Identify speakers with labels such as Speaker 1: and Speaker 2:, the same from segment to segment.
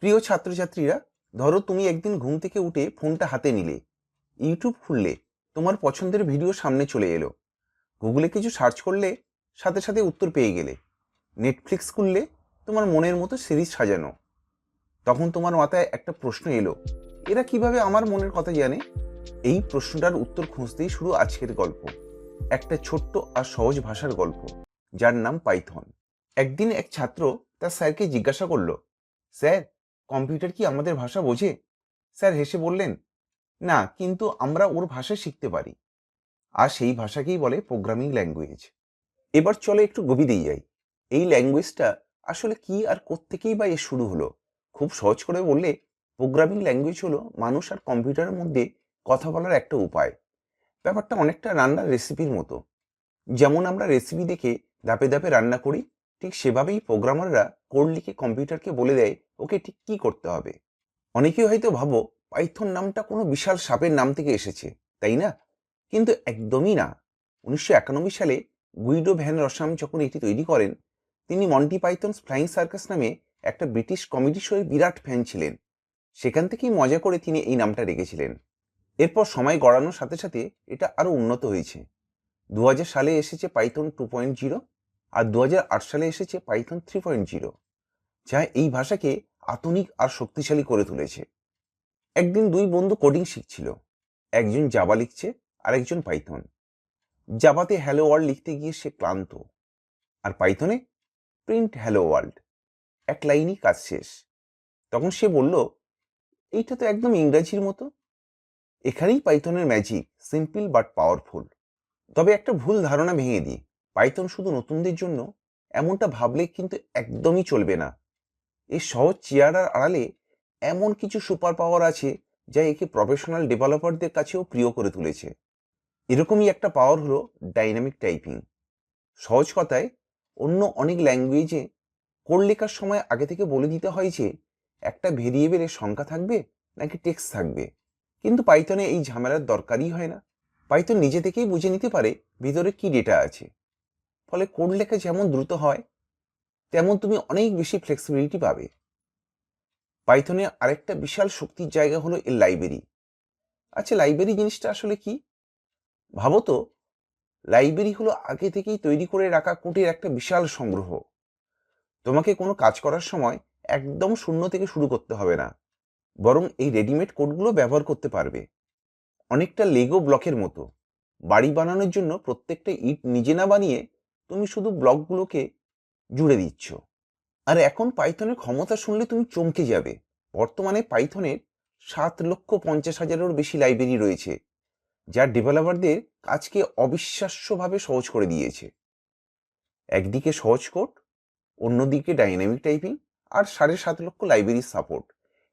Speaker 1: প্রিয় ছাত্রছাত্রীরা, ধরো তুমি একদিন ঘুম থেকে উঠে ফোনটা হাতে নিলে, ইউটিউব খুললে, তোমার পছন্দের ভিডিও সামনে চলে এলো। গুগলে কিছু সার্চ করলে, সাথে সাথে উত্তর পেয়ে গেলে। নেটফ্লিক্স খুললে, তোমার মনের মতো সিরিজ সাজানো। তখন তোমার মাথায় একটা প্রশ্ন এলো, এরা কিভাবে আমার মনের কথা জানে? এই প্রশ্নটার উত্তর খুঁজতেই শুরু আজকের গল্প। একটা ছোট্ট আর সহজ ভাষার গল্প, যার নাম পাইথন। একদিন এক ছাত্র তার স্যারকে জিজ্ঞাসা করলো, স্যার, কম্পিউটার কি আমাদের ভাষা বোঝে? স্যার হেসে বললেন, না, কিন্তু আমরা ওর ভাষা শিখতে পারি। আর সেই ভাষাকেই বলে প্রোগ্রামিং ল্যাঙ্গুয়েজ। এবার চলো একটু গভীরেই যাই। এই ল্যাঙ্গুয়েজটা আসলে কি আর কোত্থেকেই বা এর শুরু হলো? খুব সহজ করে বললে, প্রোগ্রামিং ল্যাঙ্গুয়েজ হলো মানুষ আর কম্পিউটারের মধ্যে কথা বলার একটা উপায়। ব্যাপারটা অনেকটা রান্নার রেসিপির মতো। যেমন আমরা রেসিপি দেখে ধাপে ধাপে রান্না করি, ঠিক সেভাবেই প্রোগ্রামাররা কোড লিখে কম্পিউটারকে বলে দেয় ওকে ঠিক কী করতে হবে। অনেকেই হয়তো ভাবো পাইথন নামটা কোনো বিশাল সাপের নাম থেকে এসেছে, তাই না? কিন্তু একদমই না। 1991 সালে গুইডো ভ্যান রসাম যখন এটি তৈরি করেন, তিনি মন্টি পাইথনস ফ্লাইং সার্কাস নামে একটা ব্রিটিশ কমেডি শোয়ের বিরাট ফ্যান ছিলেন। সেখান থেকেই মজা করে তিনি এই নামটা রেখেছিলেন। এরপর সময় গড়ানোর সাথে সাথে এটা আরও উন্নত হয়েছে। 2000 সালে এসেছে পাইথন 2.0, আর 2008 সালে এসেছে পাইথন 3.0, যা এই ভাষাকে আধুনিক আর শক্তিশালী করে তুলেছে। একদিন দুই বন্ধু কোডিং শিখছিল। একজন জাভা লিখছে, আর একজন পাইথন। জাভাতে হ্যালো ওয়ার্ল্ড লিখতে গিয়ে সে ক্লান্ত, আর পাইথনে প্রিন্ট হ্যালো ওয়ার্ল্ড, এক লাইনই কাজ শেষ। তখন সে বলল, এইটা তো একদম ইংরাজির মতো। এখানেই পাইথনের ম্যাজিক, সিম্পল বাট পাওয়ারফুল। তবে একটা ভুল ধারণা ভেঙে দিই, পাইথন শুধু নতুনদের জন্য, এমনটা ভাবলে কিন্তু একদমই চলবে না। এই সহজ চেয়ারার আড়ালে এমন কিছু সুপার পাওয়ার আছে, যা একে প্রফেশনাল ডেভেলপারদের কাছেও প্রিয় করে তুলেছে। এরকমই একটা পাওয়ার হলো ডাইনামিক টাইপিং। সহজ কথায়, অন্য অনেক ল্যাঙ্গুয়েজে কোড লেখার সময় আগে থেকে বলে দিতে হয় যে একটা ভেরিয়েবলের সংখ্যা থাকবে নাকি টেক্সট থাকবে, কিন্তু পাইথনে এই ঝামেলার দরকারই হয় না। পাইথন নিজে থেকেই বুঝে নিতে পারে ভিতরে কি ডেটা আছে। ফলে কোড লেখা যেমন দ্রুত হয়, তেমন তুমি অনেক বেশি ফ্লেক্সিবিলিটি পাবে। পাইথনের আরেকটা বিশাল শক্তির জায়গা হলো এর লাইব্রেরি। আচ্ছা, লাইব্রেরি জিনিসটা আসলে কি? ভাবো তো, লাইব্রেরি হলো আগে থেকেই তৈরি করে রাখা কোডের একটা বিশাল সংগ্রহ। তোমাকে কোনো কাজ করার সময় একদম শূন্য থেকে শুরু করতে হবে না, বরং এই রেডিমেড কোডগুলো ব্যবহার করতে পারবে। অনেকটা লেগো ব্লকের মতো। বাড়ি বানানোর জন্য প্রত্যেকটা ইট নিজে না বানিয়ে তুমি শুধু ব্লকগুলোকে জুড়ে দিচ্ছ। আর এখন পাইথনের ক্ষমতা শুনলে তুমি চমকে যাবে। বর্তমানে পাইথনের 7,50,000-এরও বেশি লাইব্রেরি রয়েছে, যা ডেভেলপারদের কাজকে অবিশ্বাস্যভাবে সহজ করে দিয়েছে। একদিকে সহজ কোড, অন্যদিকে ডাইনামিক টাইপিং, আর 7.5 লক্ষ লাইব্রেরির সাপোর্ট।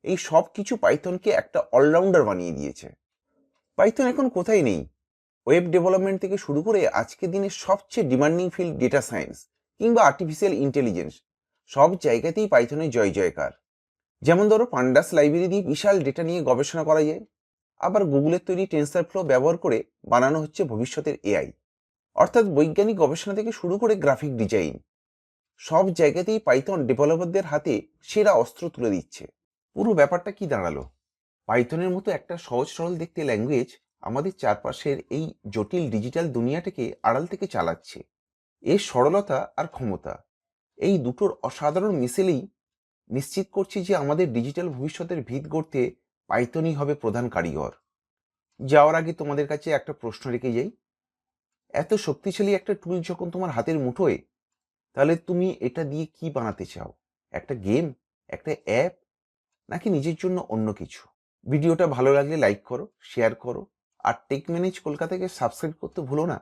Speaker 1: এই সব কিছু পাইথনকে একটা অলরাউন্ডার বানিয়ে দিয়েছে। পাইথন এখন কোথায় নেই। ওয়েব ডেভেলপমেন্ট থেকে শুরু করে আজকের দিনের সবচেয়ে ডিমান্ডিং ফিল্ড ডেটা সায়েন্স কিংবা আর্টিফিশিয়াল ইন্টেলিজেন্স, সব জায়গাতেই পাইথনের জয় জয়কার। যেমন ধরো, পান্ডাস লাইব্রেরি দিয়ে বিশাল ডেটা নিয়ে গবেষণা করা যায়। আবার গুগলের তৈরি টেনসারফ্লো ব্যবহার করে বানানো হচ্ছে ভবিষ্যতের এআই। অর্থাৎ বৈজ্ঞানিক গবেষণা থেকে শুরু করে গ্রাফিক ডিজাইন, সব জায়গাতেই পাইথন ডেভেলপারদের হাতে সেরা অস্ত্র তুলে দিচ্ছে। পুরো ব্যাপারটা কি দাঁড়ালো? পাইথনের মতো একটা সহজ সরল দেখতে ল্যাঙ্গুয়েজ আমাদের চারপাশের এই জটিল ডিজিটাল দুনিয়াটাকে আড়াল থেকে চালাচ্ছে। এর সরলতা আর ক্ষমতা, এই দুটোর অসাধারণ মিশেলেই নিশ্চিত করছি যে আমাদের ডিজিটাল ভবিষ্যতের ভিত গড়তে পাইথনই হবে প্রধান কারিগর। যাওয়ার আগে তোমাদের কাছে একটা প্রশ্ন রেখে যাই। এত শক্তিশালী একটা টুল যখন তোমার হাতের মুঠোয়, তাহলে তুমি এটা দিয়ে কি বানাতে চাও? একটা গেম, একটা অ্যাপ, নাকি নিজের জন্য অন্য কিছু? ভিডিওটা ভালো লাগলে লাইক করো, শেয়ার করো, আর টেক ম্যানেজ কলকাতাকে সাবস্ক্রাইব করতে ভুলো না।